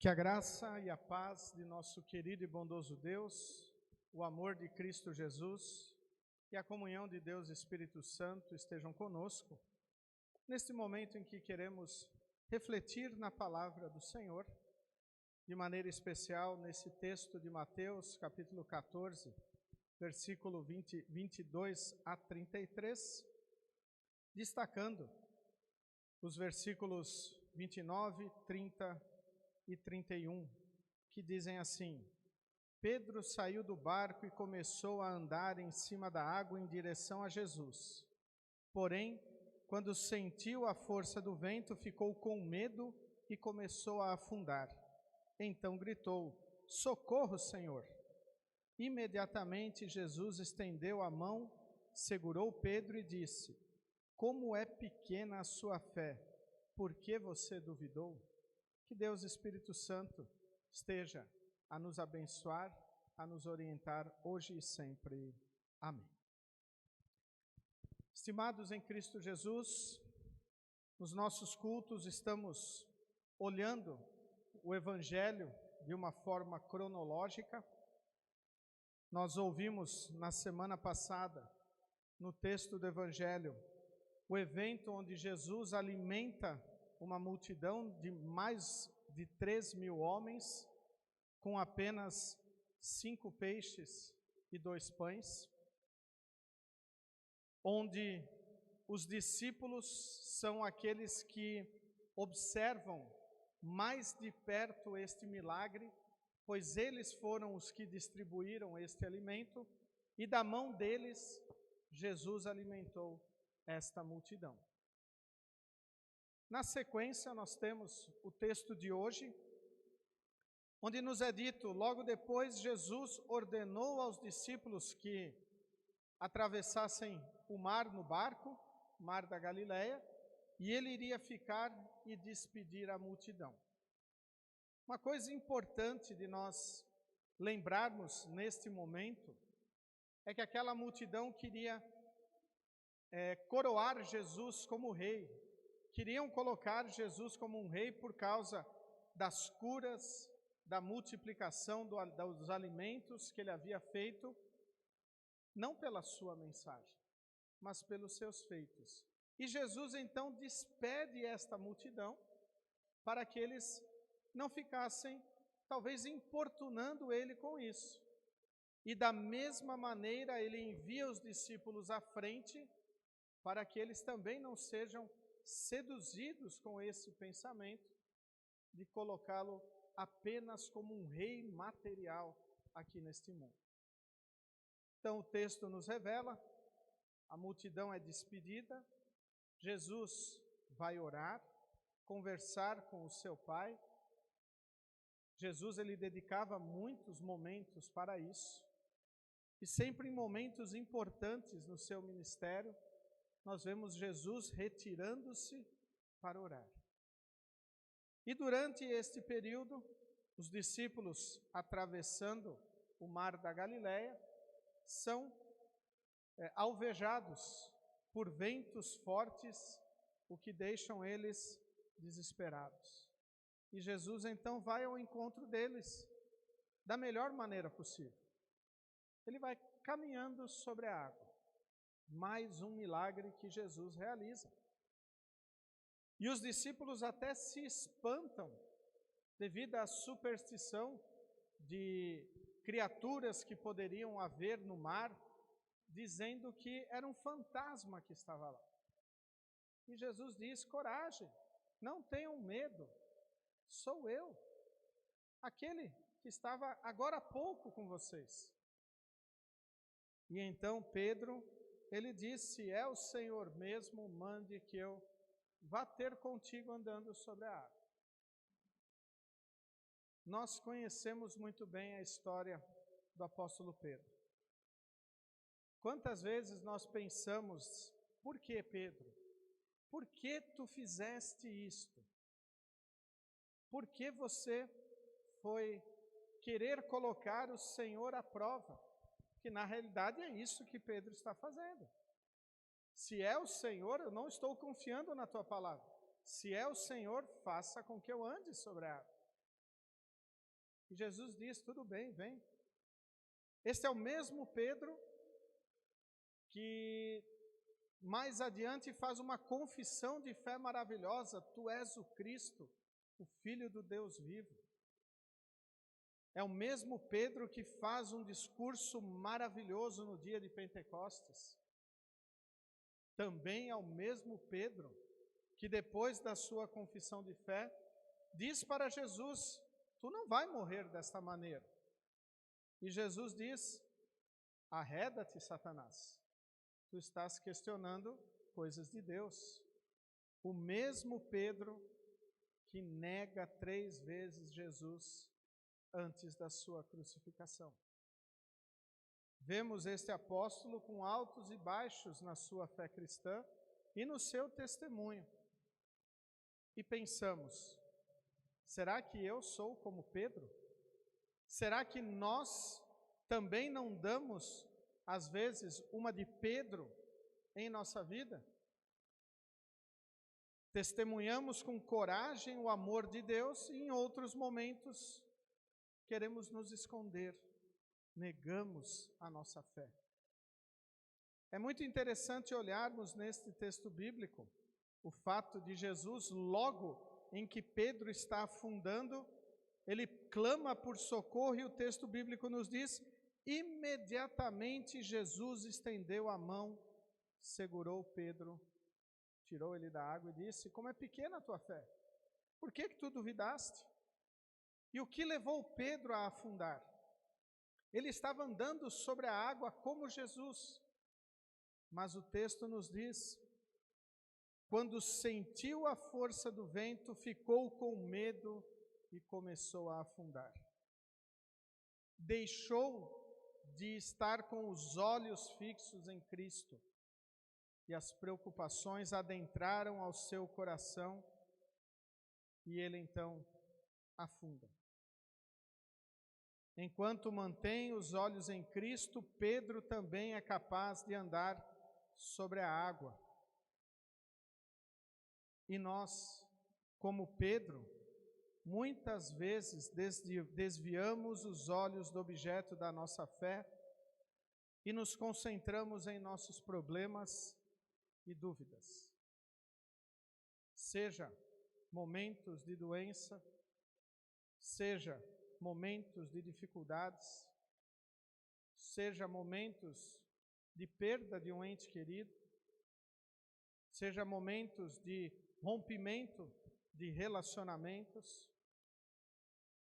Que a graça e a paz de nosso querido e bondoso Deus, o amor de Cristo Jesus e a comunhão de Deus Espírito Santo estejam conosco, neste momento em que queremos refletir na palavra do Senhor, de maneira especial nesse texto de Mateus, capítulo 14, versículo 22 a 33, destacando os versículos 29, 30 e 31, que dizem assim: Pedro saiu do barco e começou a andar em cima da água em direção a Jesus. Porém, quando sentiu a força do vento, ficou com medo e começou a afundar. Então gritou: Socorro, Senhor! Imediatamente Jesus estendeu a mão, segurou Pedro e disse: Como é pequena a sua fé, por que você duvidou? Que Deus Espírito Santo esteja a nos abençoar, a nos orientar hoje e sempre. Amém. Estimados em Cristo Jesus, nos nossos cultos estamos olhando o Evangelho de uma forma cronológica. Nós ouvimos na semana passada, no texto do Evangelho, o evento onde Jesus alimenta uma multidão de mais de 3.000 homens, com apenas 5 peixes e 2 pães, onde os discípulos são aqueles que observam mais de perto este milagre, pois eles foram os que distribuíram este alimento, e da mão deles, Jesus alimentou esta multidão. Na sequência, nós temos o texto de hoje, onde nos é dito: logo depois, Jesus ordenou aos discípulos que atravessassem o mar no barco, o mar da Galileia, e ele iria ficar e despedir a multidão. Uma coisa importante de nós lembrarmos neste momento é que aquela multidão queria coroar Jesus como rei. Queriam colocar Jesus como um rei por causa das curas, da multiplicação dos alimentos que ele havia feito, não pela sua mensagem, mas pelos seus feitos. E Jesus então despede esta multidão para que eles não ficassem, talvez, importunando ele com isso. E da mesma maneira ele envia os discípulos à frente para que eles também não sejam seduzidos com esse pensamento de colocá-lo apenas como um rei material aqui neste mundo. Então o texto nos revela, a multidão é despedida, Jesus vai orar, conversar com o seu Pai. Jesus ele dedicava muitos momentos para isso, e sempre em momentos importantes no seu ministério, nós vemos Jesus retirando-se para orar. E durante este período, os discípulos, atravessando o mar da Galileia, são alvejados por ventos fortes, o que deixam eles desesperados. E Jesus então vai ao encontro deles da melhor maneira possível. Ele vai caminhando sobre a água. Mais um milagre que Jesus realiza. E os discípulos até se espantam devido à superstição de criaturas que poderiam haver no mar, dizendo que era um fantasma que estava lá. E Jesus diz: coragem, não tenham medo, sou eu, aquele que estava agora há pouco com vocês. E então Pedro, ele disse: se é o Senhor mesmo, mande que eu vá ter contigo andando sobre a água. Nós conhecemos muito bem a história do apóstolo Pedro. Quantas vezes nós pensamos: por que, Pedro? Por que tu fizeste isto? Por que você foi querer colocar o Senhor à prova? Que na realidade é isso que Pedro está fazendo. Se é o Senhor, eu não estou confiando na tua palavra. Se é o Senhor, faça com que eu ande sobre a água. E Jesus diz, tudo bem, vem. Este é o mesmo Pedro que mais adiante faz uma confissão de fé maravilhosa, tu és o Cristo, o Filho do Deus vivo. É o mesmo Pedro que faz um discurso maravilhoso no dia de Pentecostes. Também é o mesmo Pedro que depois da sua confissão de fé, diz para Jesus, tu não vai morrer desta maneira. E Jesus diz, arreda-te, Satanás, tu estás questionando coisas de Deus. O mesmo Pedro que nega 3 vezes Jesus antes da sua crucificação. Vemos este apóstolo com altos e baixos na sua fé cristã e no seu testemunho. E pensamos, será que eu sou como Pedro? Será que nós também não damos, às vezes, uma de Pedro em nossa vida? Testemunhamos com coragem o amor de Deus e em outros momentos queremos nos esconder, negamos a nossa fé. É muito interessante olharmos neste texto bíblico o fato de Jesus, logo em que Pedro está afundando, ele clama por socorro e o texto bíblico nos diz, imediatamente Jesus estendeu a mão, segurou Pedro, tirou ele da água e disse, como é pequena a tua fé, por que tu duvidaste? E o que levou Pedro a afundar? Ele estava andando sobre a água como Jesus, mas o texto nos diz, quando sentiu a força do vento, ficou com medo e começou a afundar. Deixou de estar com os olhos fixos em Cristo e as preocupações adentraram ao seu coração e ele então afunda. Enquanto mantém os olhos em Cristo, Pedro também é capaz de andar sobre a água. E nós, como Pedro, muitas vezes desviamos os olhos do objeto da nossa fé e nos concentramos em nossos problemas e dúvidas. Seja momentos de doença, seja momentos de dificuldades, seja momentos de perda de um ente querido, seja momentos de rompimento de relacionamentos,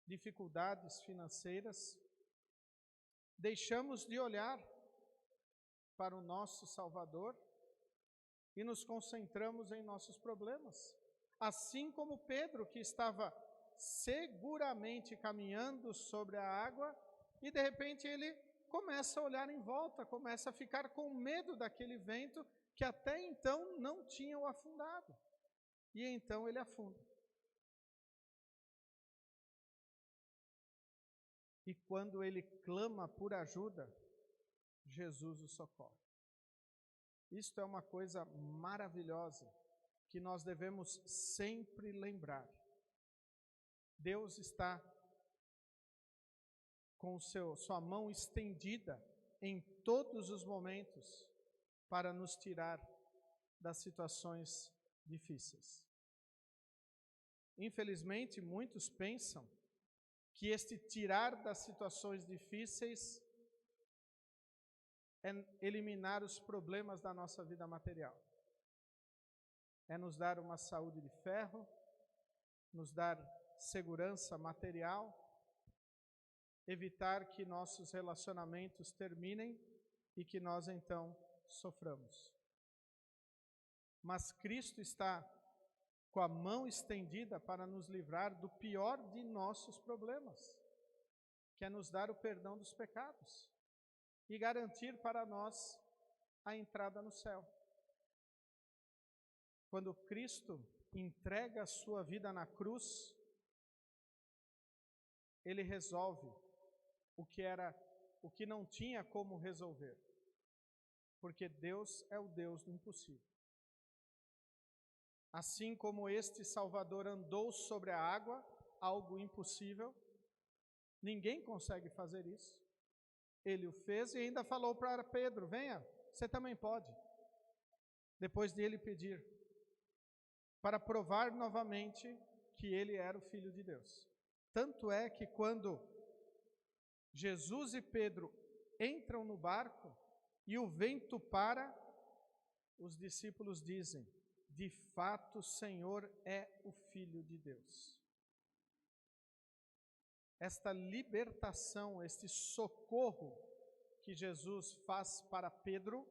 dificuldades financeiras, deixamos de olhar para o nosso Salvador e nos concentramos em nossos problemas. Assim como Pedro, que estava seguramente caminhando sobre a água e de repente ele começa a olhar em volta, começa a ficar com medo daquele vento que até então não tinha o afundado. E então ele afunda. E quando ele clama por ajuda, Jesus o socorre. Isto é uma coisa maravilhosa que nós devemos sempre lembrar. Deus está com sua mão estendida em todos os momentos para nos tirar das situações difíceis. Infelizmente, muitos pensam que este tirar das situações difíceis é eliminar os problemas da nossa vida material. É nos dar uma saúde de ferro, nos dar segurança material, evitar que nossos relacionamentos terminem e que nós então soframos. Mas Cristo está com a mão estendida para nos livrar do pior de nossos problemas, que é nos dar o perdão dos pecados e garantir para nós a entrada no céu. Quando Cristo entrega a sua vida na cruz, ele resolve o que não tinha como resolver, porque Deus é o Deus do impossível. Assim como este Salvador andou sobre a água, algo impossível, Ninguém consegue fazer isso. Ele o fez e ainda falou para Pedro: venha, você também pode. Depois de ele pedir, para provar novamente que ele era o Filho de Deus. Tanto é que quando Jesus e Pedro entram no barco e o vento para, os discípulos dizem: de fato o Senhor é o Filho de Deus. Esta libertação, este socorro que Jesus faz para Pedro,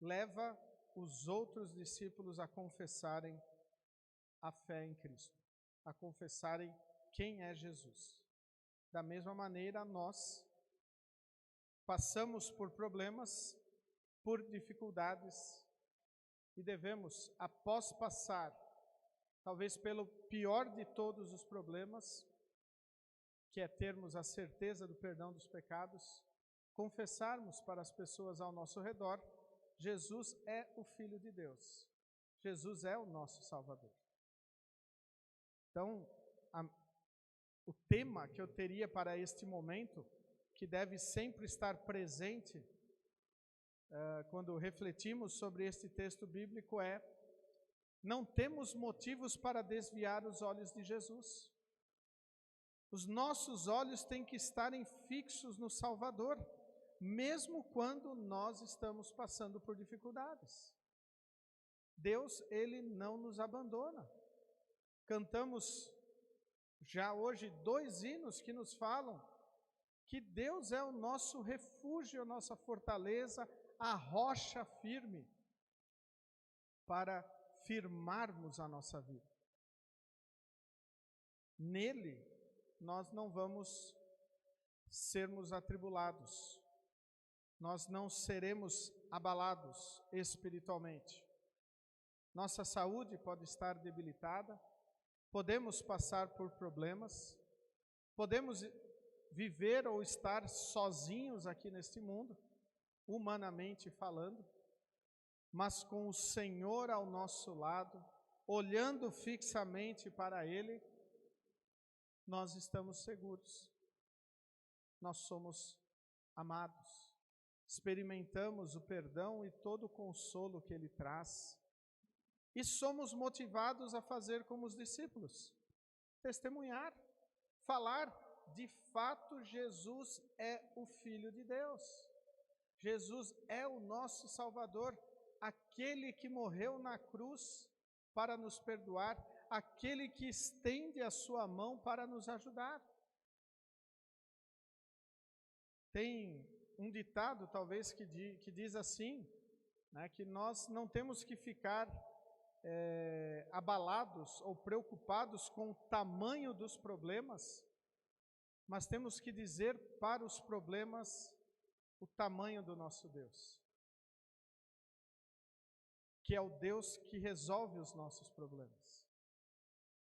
leva os outros discípulos a confessarem a fé em Cristo, a confessarem quem é Jesus. Da mesma maneira, nós passamos por problemas, por dificuldades, e devemos, após passar, talvez pelo pior de todos os problemas, que é termos a certeza do perdão dos pecados, confessarmos para as pessoas ao nosso redor: Jesus é o Filho de Deus. Jesus é o nosso Salvador. Então, o tema que eu teria para este momento, que deve sempre estar presente quando refletimos sobre este texto bíblico, é: não temos motivos para desviar os olhos de Jesus. Os nossos olhos têm que estarem fixos no Salvador, mesmo quando nós estamos passando por dificuldades. Deus, Ele não nos abandona. Cantamos já hoje 2 hinos que nos falam que Deus é o nosso refúgio, a nossa fortaleza, a rocha firme para firmarmos a nossa vida. Nele, nós não vamos sermos atribulados, nós não seremos abalados espiritualmente. Nossa saúde pode estar debilitada, podemos passar por problemas, podemos viver ou estar sozinhos aqui neste mundo, humanamente falando, mas com o Senhor ao nosso lado, olhando fixamente para Ele, nós estamos seguros. Nós somos amados, experimentamos o perdão e todo o consolo que Ele traz, e somos motivados a fazer como os discípulos, testemunhar, falar: de fato Jesus é o Filho de Deus, Jesus é o nosso Salvador, aquele que morreu na cruz para nos perdoar, aquele que estende a sua mão para nos ajudar. Tem um ditado, talvez, que diz assim, né, que nós não temos que ficar abalados ou preocupados com o tamanho dos problemas, mas temos que dizer para os problemas o tamanho do nosso Deus, que é o Deus que resolve os nossos problemas.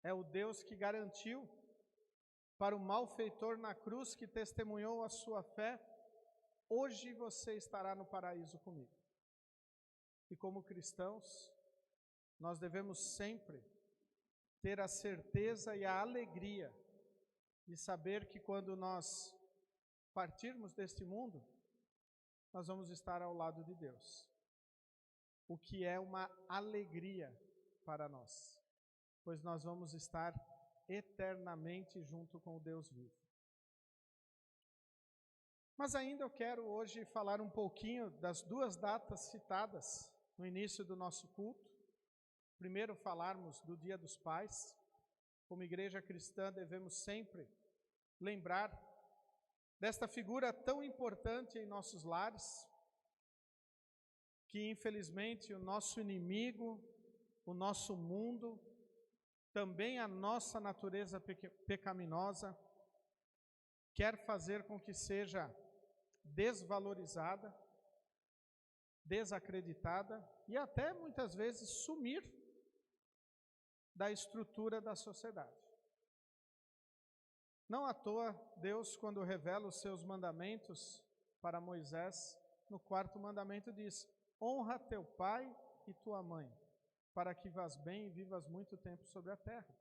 É o Deus que garantiu para o malfeitor na cruz, que testemunhou a sua fé: hoje você estará no paraíso comigo. E como cristãos, nós devemos sempre ter a certeza e a alegria de saber que quando nós partirmos deste mundo, nós vamos estar ao lado de Deus, o que é uma alegria para nós, pois nós vamos estar eternamente junto com o Deus vivo. Mas ainda eu quero hoje falar um pouquinho das 2 datas citadas no início do nosso culto. Primeiro, falarmos do Dia dos Pais. Como igreja cristã, devemos sempre lembrar desta figura tão importante em nossos lares, que infelizmente o nosso inimigo, o nosso mundo, também a nossa natureza pecaminosa, quer fazer com que seja desvalorizada, desacreditada e até muitas vezes sumir da estrutura da sociedade. Não à toa, Deus, quando revela os seus mandamentos para Moisés, no 4º mandamento diz: honra teu pai e tua mãe, para que vás bem e vivas muito tempo sobre a terra.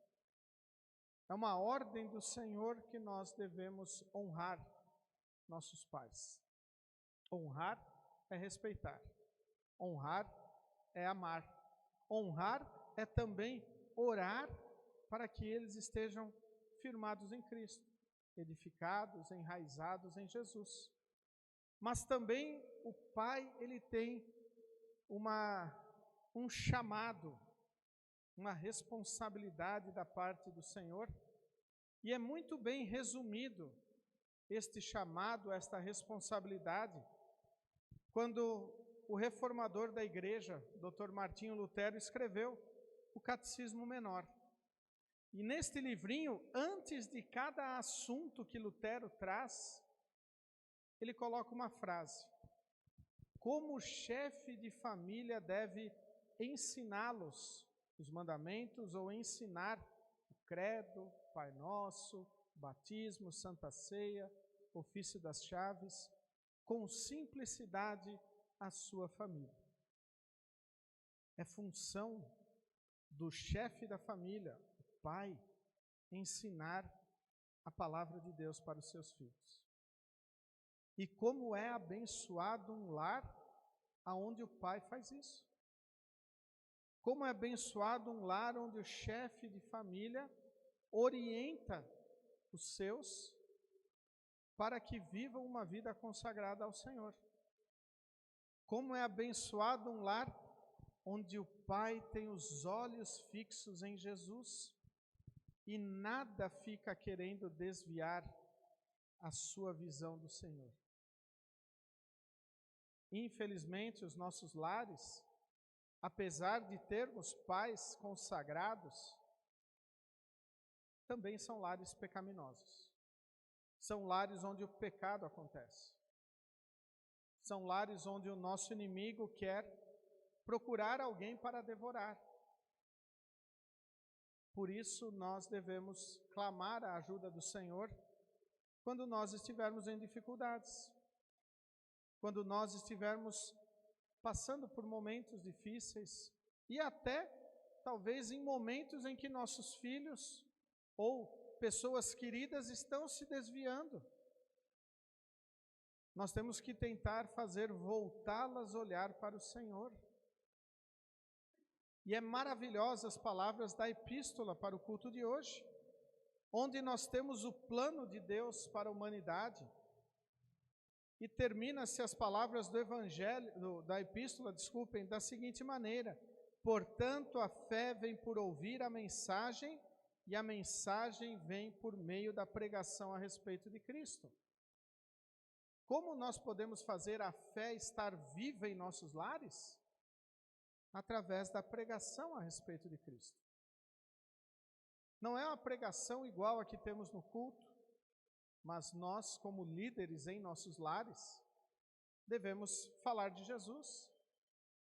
É uma ordem do Senhor que nós devemos honrar nossos pais. Honrar é respeitar. Honrar é amar. Honrar é também orar para que eles estejam firmados em Cristo, edificados, enraizados em Jesus. Mas também o pai, ele tem um chamado, uma responsabilidade da parte do Senhor, e é muito bem resumido este chamado, esta responsabilidade, quando o reformador da igreja, Dr. Martinho Lutero, escreveu o Catecismo Menor. E neste livrinho, antes de cada assunto que Lutero traz, ele coloca uma frase: como o chefe de família deve ensiná-los os mandamentos ou ensinar o credo, Pai Nosso, batismo, Santa Ceia, ofício das chaves, com simplicidade a sua família. É função do chefe da família, o pai, ensinar a palavra de Deus para os seus filhos. E como é abençoado um lar aonde o pai faz isso. Como é abençoado um lar onde o chefe de família orienta os seus para que vivam uma vida consagrada ao Senhor. Como é abençoado um lar onde o pai tem os olhos fixos em Jesus e nada fica querendo desviar a sua visão do Senhor. Infelizmente, os nossos lares, apesar de termos pais consagrados, também são lares pecaminosos. São lares onde o pecado acontece. São lares onde o nosso inimigo quer procurar alguém para devorar. Por isso, nós devemos clamar a ajuda do Senhor quando nós estivermos em dificuldades, quando nós estivermos passando por momentos difíceis e até, talvez, em momentos em que nossos filhos ou pessoas queridas estão se desviando. Nós temos que tentar fazer voltá-las a olhar para o Senhor. E é maravilhosa as palavras da epístola para o culto de hoje, onde nós temos o plano de Deus para a humanidade. E termina-se as palavras do evangelho, da epístola, da seguinte maneira: portanto, a fé vem por ouvir a mensagem, e a mensagem vem por meio da pregação a respeito de Cristo. Como nós podemos fazer a fé estar viva em nossos lares? Através da pregação a respeito de Cristo. Não é uma pregação igual a que temos no culto, mas nós, como líderes em nossos lares, devemos falar de Jesus,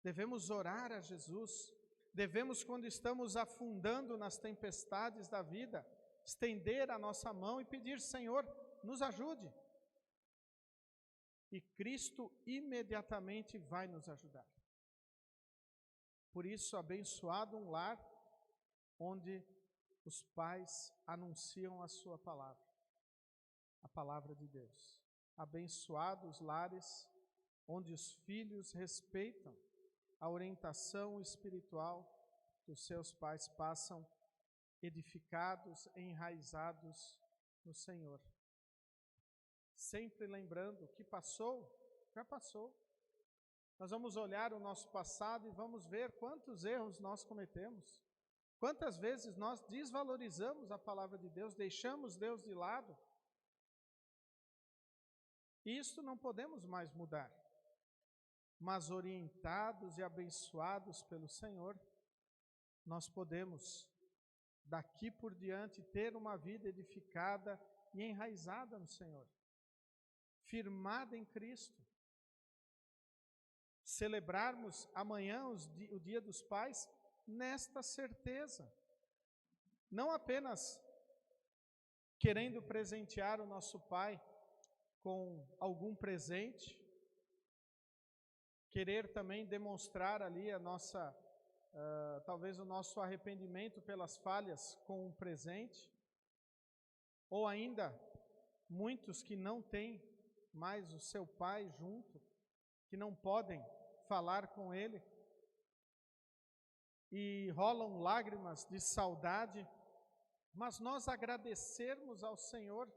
devemos orar a Jesus, devemos, quando estamos afundando nas tempestades da vida, estender a nossa mão e pedir: Senhor, nos ajude. E Cristo imediatamente vai nos ajudar. Por isso, abençoado um lar onde os pais anunciam a sua palavra, a palavra de Deus. Abençoados os lares onde os filhos respeitam a orientação espiritual que os seus pais passam, edificados, enraizados no Senhor. Sempre lembrando que passou, já passou. Nós vamos olhar o nosso passado e vamos ver quantos erros nós cometemos. Quantas vezes nós desvalorizamos a palavra de Deus, deixamos Deus de lado. Isso não podemos mais mudar. Mas orientados e abençoados pelo Senhor, nós podemos, daqui por diante, ter uma vida edificada e enraizada no Senhor, firmada em Cristo. Celebrarmos amanhã o Dia dos Pais nesta certeza, não apenas querendo presentear o nosso pai com algum presente, querer também demonstrar ali a nossa, talvez o nosso arrependimento pelas falhas com um presente, ou ainda muitos que não têm mais o seu pai junto, que não podem falar com ele, e rolam lágrimas de saudade, mas nós agradecermos ao Senhor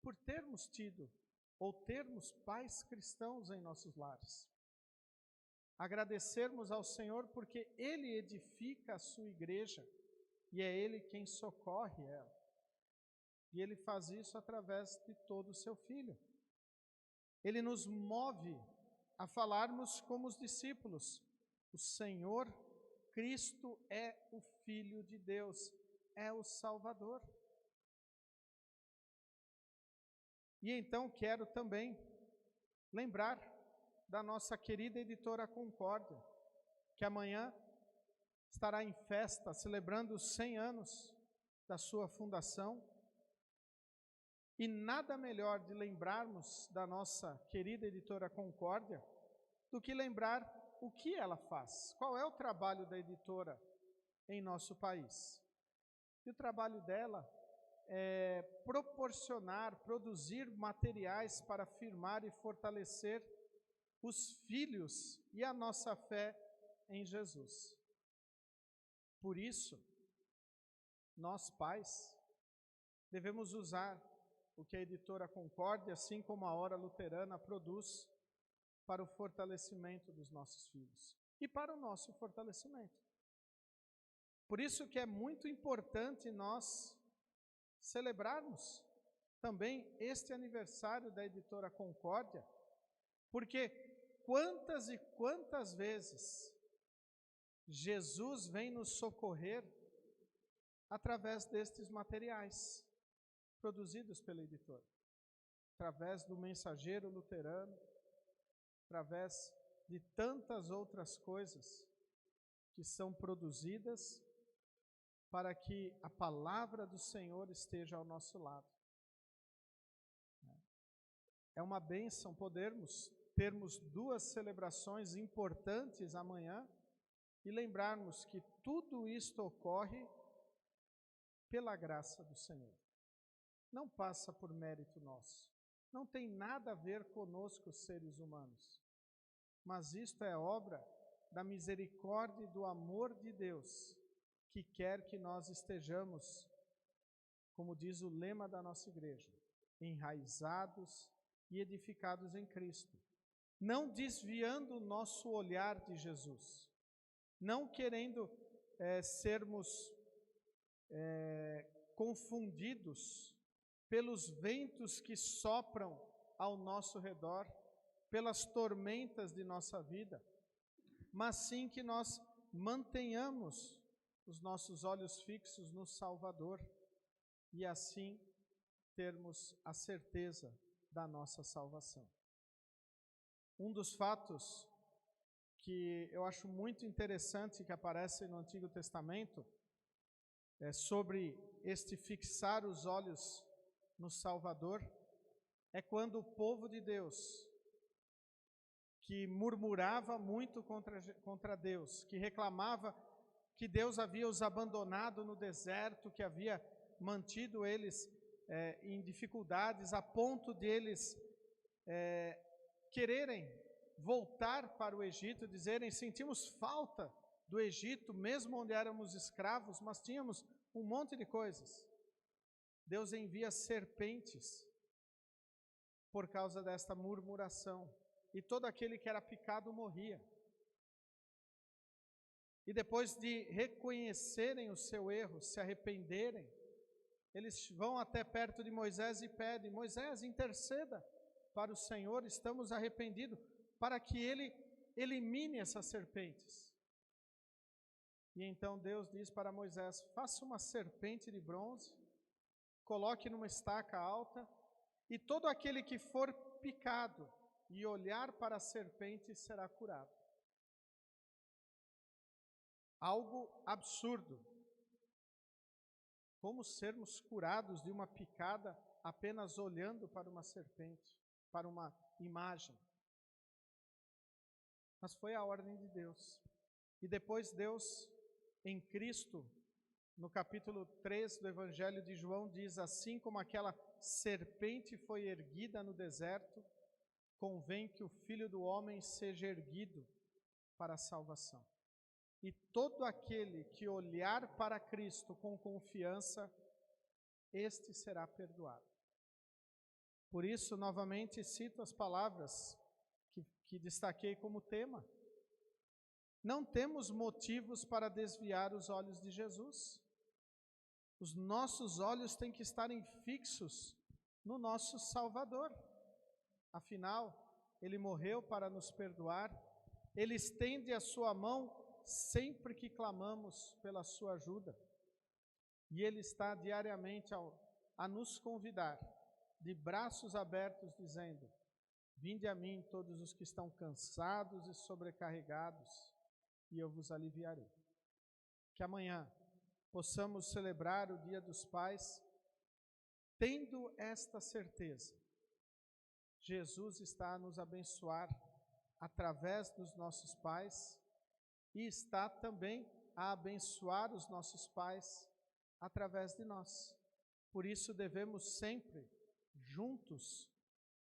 por termos tido ou termos pais cristãos em nossos lares. Agradecermos ao Senhor porque Ele edifica a sua igreja e é Ele quem socorre ela. E Ele faz isso através de todo o seu Filho. Ele nos move a falarmos como os discípulos: o Senhor Cristo é o Filho de Deus, é o Salvador. E então quero também lembrar da nossa querida editora Concórdia, que amanhã estará em festa, celebrando os 100 anos da sua fundação. E nada melhor de lembrarmos da nossa querida editora Concórdia do que lembrar o que ela faz, qual é o trabalho da editora em nosso país. E o trabalho dela é proporcionar, produzir materiais para afirmar e fortalecer os filhos e a nossa fé em Jesus. Por isso, nós pais devemos usar o que a editora Concórdia, assim como a Hora Luterana, produz para o fortalecimento dos nossos filhos e para o nosso fortalecimento. Por isso que é muito importante nós celebrarmos também este aniversário da editora Concórdia, porque quantas e quantas vezes Jesus vem nos socorrer através destes materiais produzidos pela editora, através do Mensageiro Luterano, através de tantas outras coisas que são produzidas para que a palavra do Senhor esteja ao nosso lado. É uma bênção termos duas celebrações importantes amanhã e lembrarmos que tudo isto ocorre pela graça do Senhor. Não passa por mérito nosso. Não tem nada a ver conosco, seres humanos. Mas isto é obra da misericórdia e do amor de Deus, que quer que nós estejamos, como diz o lema da nossa igreja, enraizados e edificados em Cristo, não desviando o nosso olhar de Jesus, não querendo sermos confundidos pelos ventos que sopram ao nosso redor, pelas tormentas de nossa vida, mas sim que nós mantenhamos os nossos olhos fixos no Salvador e assim termos a certeza da nossa salvação. Um dos fatos que eu acho muito interessante que aparece no Antigo Testamento sobre este fixar os olhos no Salvador é quando o povo de Deus, que murmurava muito contra Deus, que reclamava que Deus havia os abandonado no deserto, que havia mantido eles em dificuldades, a ponto de eles quererem voltar para o Egito, dizerem: sentimos falta do Egito, mesmo onde éramos escravos, mas tínhamos um monte de coisas. Deus envia serpentes por causa desta murmuração, e todo aquele que era picado morria. E depois de reconhecerem o seu erro, se arrependerem, eles vão até perto de Moisés e pedem: Moisés, interceda para o Senhor, estamos arrependidos, para que ele elimine essas serpentes. E então Deus diz para Moisés: faça uma serpente de bronze, coloque numa estaca alta, e todo aquele que for picado e olhar para a serpente será curado. Algo absurdo. Como sermos curados de uma picada apenas olhando para uma serpente, para uma imagem? Mas foi a ordem de Deus. E depois Deus, em Cristo, no capítulo 3 do Evangelho de João, diz: assim como aquela serpente foi erguida no deserto, convém que o Filho do Homem seja erguido para a salvação. E todo aquele que olhar para Cristo com confiança, este será perdoado. Por isso, novamente, cito as palavras que destaquei como tema. Não temos motivos para desviar os olhos de Jesus. Os nossos olhos têm que estarem fixos no nosso Salvador. Afinal, Ele morreu para nos perdoar. Ele estende a sua mão sempre que clamamos pela sua ajuda. E Ele está diariamente a nos convidar, de braços abertos, dizendo: vinde a mim todos os que estão cansados e sobrecarregados, e eu vos aliviarei. Que amanhã possamos celebrar o Dia dos Pais, tendo esta certeza: Jesus está a nos abençoar através dos nossos pais e está também a abençoar os nossos pais através de nós. Por isso devemos sempre, juntos,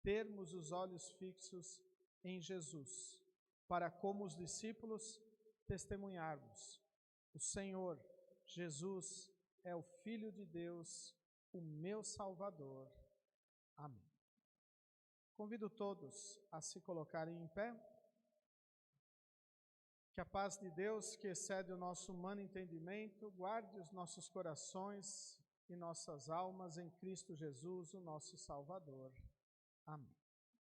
termos os olhos fixos em Jesus, para, como os discípulos, testemunharmos: o Senhor Jesus é o Filho de Deus, o meu Salvador. Amém. Convido todos a se colocarem em pé. Que a paz de Deus, que excede o nosso humano entendimento, guarde os nossos corações e nossas almas em Cristo Jesus, o nosso Salvador. Amém.